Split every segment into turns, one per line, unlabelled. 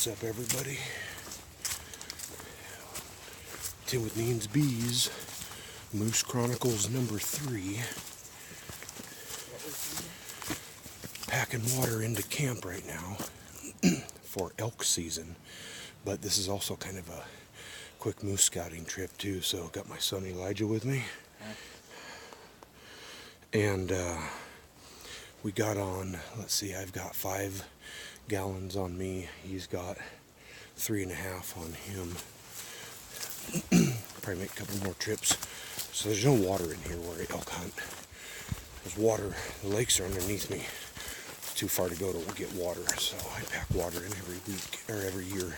What's up, everybody? Tim with Neens Bees, Moose Chronicles number 3. Packing water into camp right now for elk season, but this is also kind of a quick moose scouting trip too, so got my son Elijah with me. And we got on, let's see, I've got 5 gallons on me. He's got 3.5 on him. Probably make a couple more trips. So there's no water in here where I elk hunt. There's water, the lakes are underneath me. It's too far to go to get water, so I pack water in every week, or every year.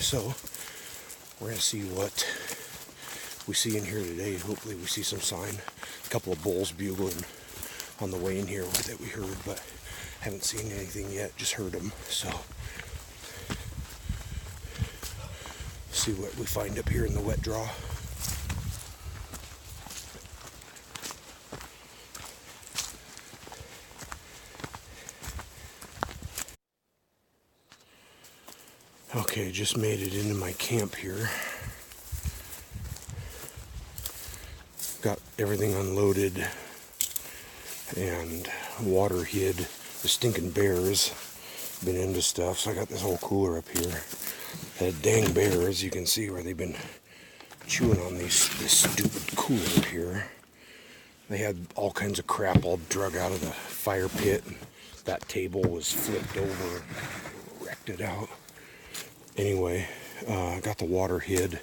So we're gonna see what we see in here today. Hopefully we see some sign. A couple of bulls bugling on the way in here that we heard, but haven't seen anything yet, just heard them. So see what we find up here in the wet draw. Okay, just made it into my camp here. Got everything unloaded and water hid. The stinking bears been into stuff, so I got this whole cooler up here. That dang bears, you can see where they've been chewing on this stupid cooler here. They had all kinds of crap all drug out of the fire pit. That table was flipped over, wrecked it out. Anyway, I got the water hid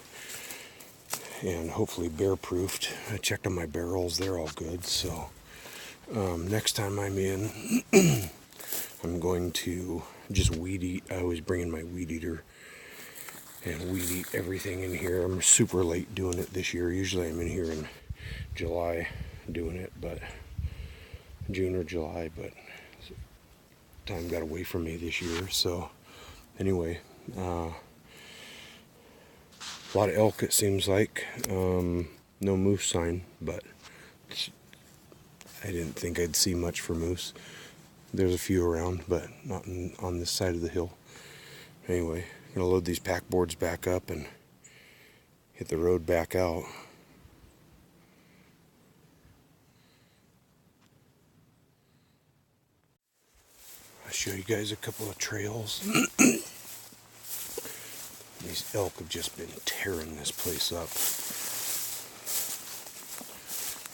and hopefully bear proofed. I checked on my barrels, they're all good. So next time I'm in, I'm going to just weed eat. I always bring in my weed eater and weed eat everything in here. I'm super late doing it this year. Usually I'm in here in July doing it, but June or July, but time got away from me this year. So anyway, a lot of elk, it seems like. No moose sign, but I didn't think I'd see much for moose. There's a few around, but not on this side of the hill. Anyway, I'm gonna load these pack boards back up and hit the road back out. I'll show you guys a couple of trails. These elk have just been tearing this place up.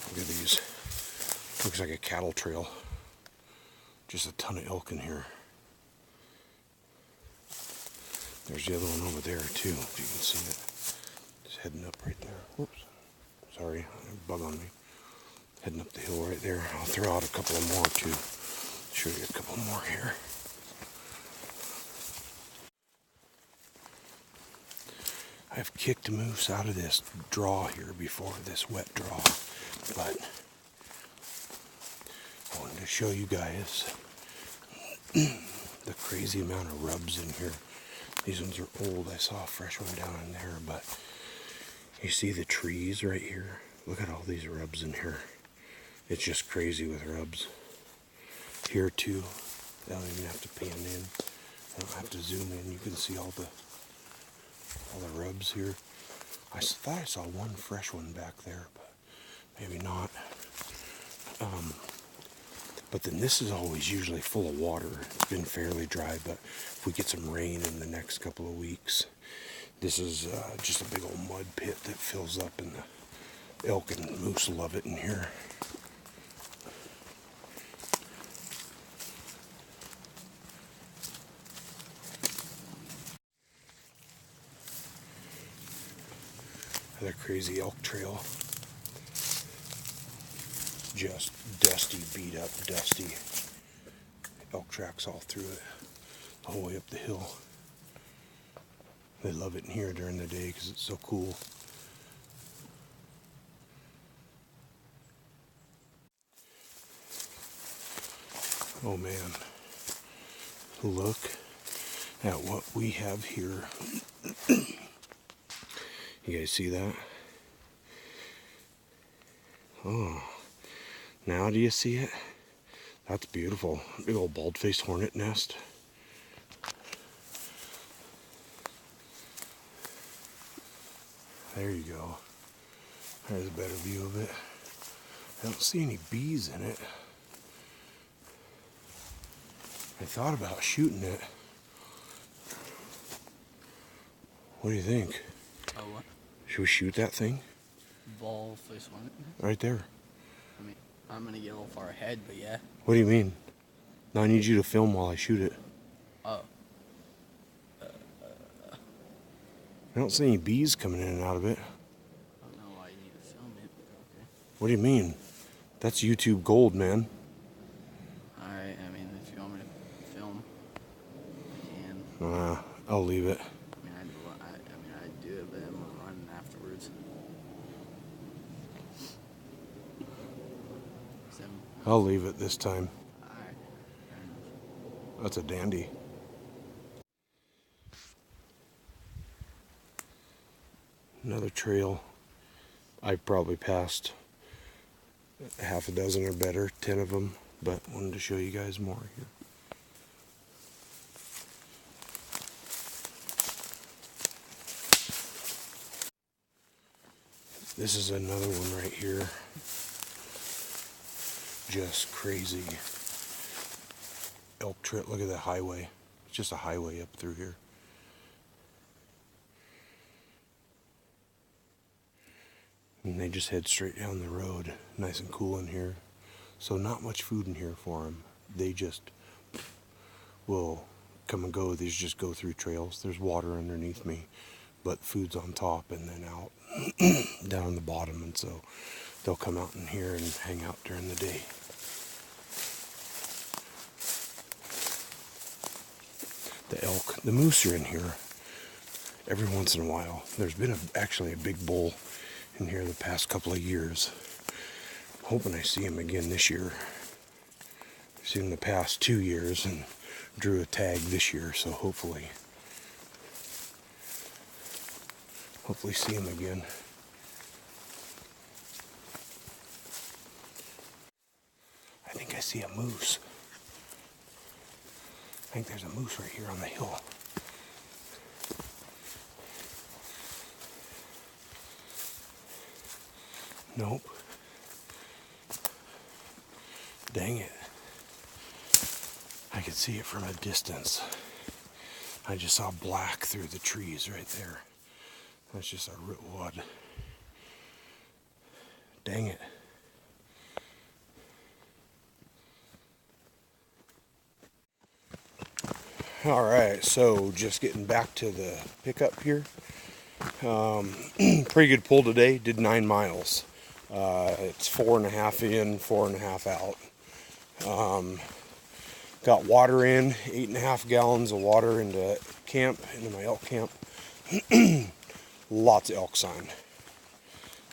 Look at these. Looks like a cattle trail. Just a ton of elk in here. There's the other one over there too, if you can see it. It's heading up right there. Whoops. Sorry, a bug on me. Heading up the hill right there. I'll throw out a couple of more too. Show you a couple more here. I've kicked moose out of this draw here before, this wet draw, but I wanted to show you guys the crazy amount of rubs in here. These ones are old. I saw a fresh one down in there, but you see the trees right here? Look at all these rubs in here. It's just crazy with rubs. Here too. I don't even have to pan in. I don't have to zoom in. You can see all the rubs here. I thought I saw one fresh one back there, but maybe not. But then this is always usually full of water. It's been fairly dry, but if we get some rain in the next couple of weeks, this is just a big old mud pit that fills up, and the elk and moose love it in here. Another crazy elk trail. Just dusty, beat up, dusty. Elk tracks all through it, the whole way up the hill. They love it in here during the day because it's so cool. Oh man, look at what we have here. You guys see that? Oh, now do you see it? That's beautiful. Big old bald-faced hornet nest. There you go. There's a better view of it. I don't see any bees in it. I thought about shooting it. What do you think?
Oh, what?
Should we shoot that thing?
Ball face one.
Right there.
I mean, I'm gonna get a little far ahead, but yeah.
What do you mean? No, I need you to film while I shoot it.
Oh.
I don't see any bees coming in and out of it.
I don't know why you need to film it, but okay.
What do you mean? That's YouTube gold, man.
Alright, I mean, if you want me to film, I can.
I'll leave it.
I'd do it, but I'm running afterwards.
I'll leave it this time.
Alright.
That's a dandy. Another trail. I probably passed half a dozen or better, 10 of them, but wanted to show you guys more here. This is another one right here. Just crazy. Elk trail. Look at that highway. It's just a highway up through here. And they just head straight down the road. Nice and cool in here. So not much food in here for them. They just will come and go. These just go through trails. There's water underneath me, but food's on top and then out down the bottom. And so they'll come out in here and hang out during the day. The elk, the moose are in here every once in a while. There's been actually a big bull in here the past couple of years. I'm hoping I see him again this year. I've seen him the past 2 years and drew a tag this year, so hopefully see him again. I think I see a moose. I think there's a moose right here on the hill. Nope. Dang it. I could see it from a distance. I just saw black through the trees right there. That's just a rootwood. Dang it. Alright, so just getting back to the pickup here. Pretty good pull today, did 9 miles. It's 4.5 in, 4.5 out. Got water in, 8.5 gallons of water into camp, into my elk camp. Lots of elk sign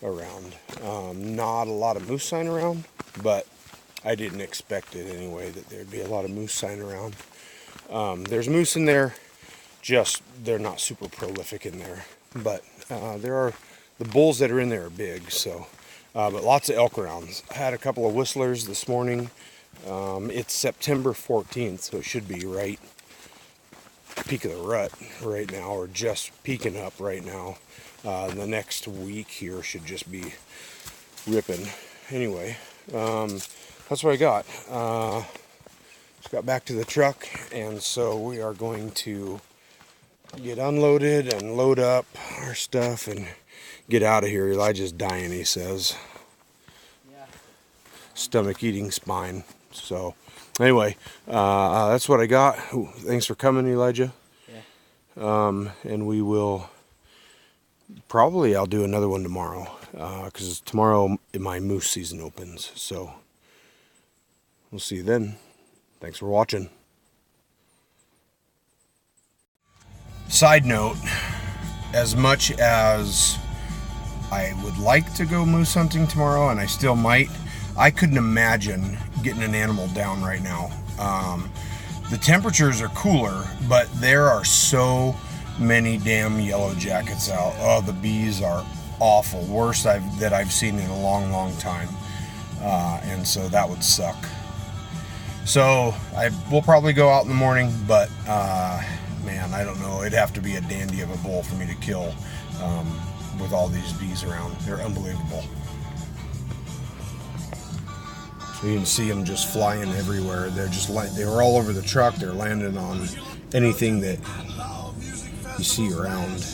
around. Not a lot of moose sign around, but I didn't expect it anyway, that there'd be a lot of moose sign around. There's moose in there, just they're not super prolific in there. But there are, the bulls that are in there are big, so, but lots of elk rounds. I had a couple of whistlers this morning. It's September 14th, so it should be right peak of the rut right now, or just peaking up right now. The next week here should just be ripping. Anyway, that's what I got. Just got back to the truck, and so we are going to get unloaded and load up our stuff and get out of here. Elijah's dying, he says.
Yeah.
Stomach eating spine. So anyway, that's what I got. Ooh, thanks for coming, Elijah.
Yeah.
And we will probably, I'll do another one tomorrow, because tomorrow my moose season opens. So we'll see you then. Thanks for watching. Side note, as much as I would like to go moose hunting tomorrow, and I still might, I couldn't imagine getting an animal down right now. The temperatures are cooler, but there are so many damn yellow jackets out. Oh, the bees are awful. Worst that I've seen in a long, long time. And so that would suck. So we'll probably go out in the morning, but man, I don't know. It'd have to be a dandy of a bull for me to kill. with all these bees around. They're unbelievable. So you can see them just flying everywhere. They're just like, they were all over the truck. They're landing on anything that you see around.